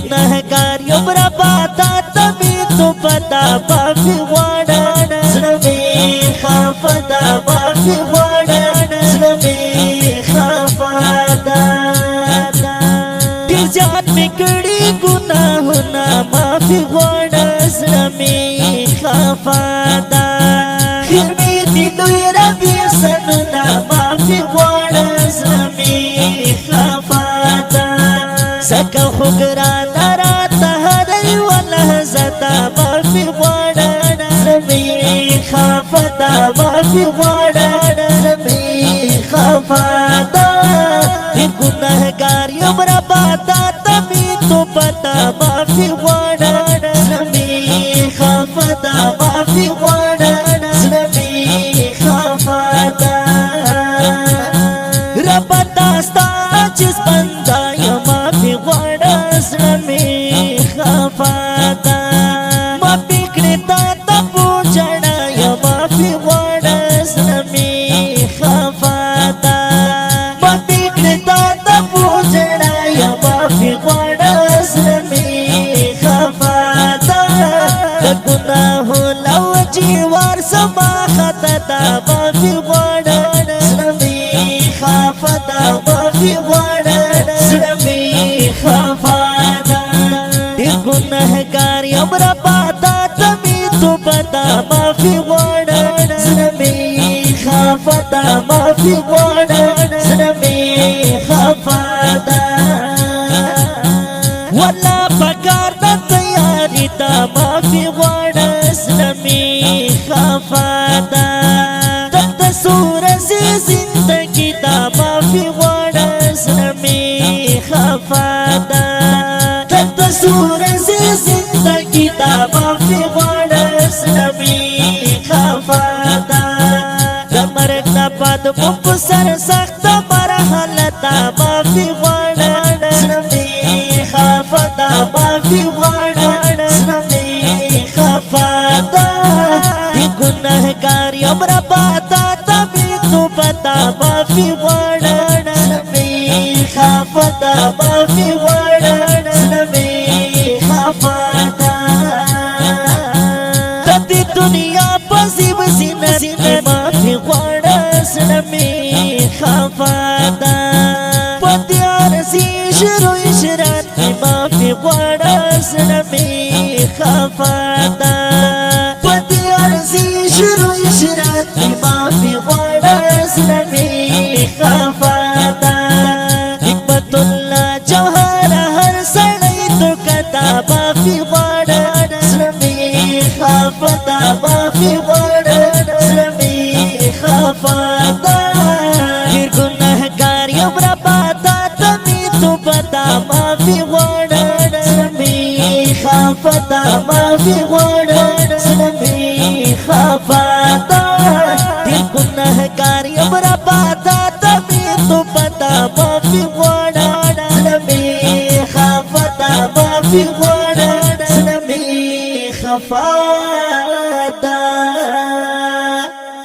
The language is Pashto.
गुनहगार یم ربا تا تمی تو پتا معافی غواړم زړه مې خفه ده معافي غواړم زړه مې خفه ده ډېر زیات مې کړي ګناهونه معافي غواړم زړه مې خفه ده خیر مې دي لوی ربې سنونه معافي غواړم زړه مې خفه ده ځکه خو ګرانه راته هر یوه لحظه ده معافي غواړم زړه مې خفه ده معافي غواړم زړه مې خفه ده ګنهګار یم ربا تا ته مې توبه ده معافي غواړم زړه مې خفه ده معافي غواړم زړه مې خفه ده ربا تا ستا عاجز بنده یم معافي غواړم زړه مې خفه ده معافي کړې تا ته په ژړا یم معافي غواړم زړه مې خفه ده معافي کړې تا ته په ژړا یم معافي غواړم زړه مې خفه ده د ګناهو له وجې وار زما خطا ده معافي غواړم زړه مې خفه ده معافي غواړم زړه مې خفه ده ډېر ګنهګار یم ربا تا ته مې توبه ده معافي غواړم زړه مې خفه ده معافي غواړم زړه مې خفه ده والله پکار د تیاري ده معافي غواړم زړه مې خفه ده دلته څو ورځې زندګي ده معافي غواړم زړه مې خفه ده دلته څو ورځې زندګي ده معافي غواړم زړه مې خفه ده د مرګ نه بعد مو په سر سخته مرحله ده معافي غواړم زړه مې خفه ده معافي غواړم زړه مې خفه ده ګنهګار یم ربا تا ته مې توبه ده معافي غواړم زړه مې خفه ده معافي غواړم زړه مې خفه ده د دې دنیا په زیب زینت کې معافي غواړم زړه مې خفه ده په دې عرضي شروع اشرات کې معافي غواړم زړه مې خفه ده په دې عرضي شروع اشرات کې معافي غواړم زړه مې خفه ده حکمت الله جوهر هر سړی دوکه ده معافي غواړم زړه مې خفه ده معافي غواړم زړه مې خفه ده ډېر ګنهګار یم ربا تا ته مې توبه ده معافي غواړم زړه مې خفه ده معافي غواړم زړه مې خفه ده ډېر ګنهګار یم ربا تا ته مې توبه ده معافي غواړم زړه مې خفه ده معافي غواړم زړه مې خفه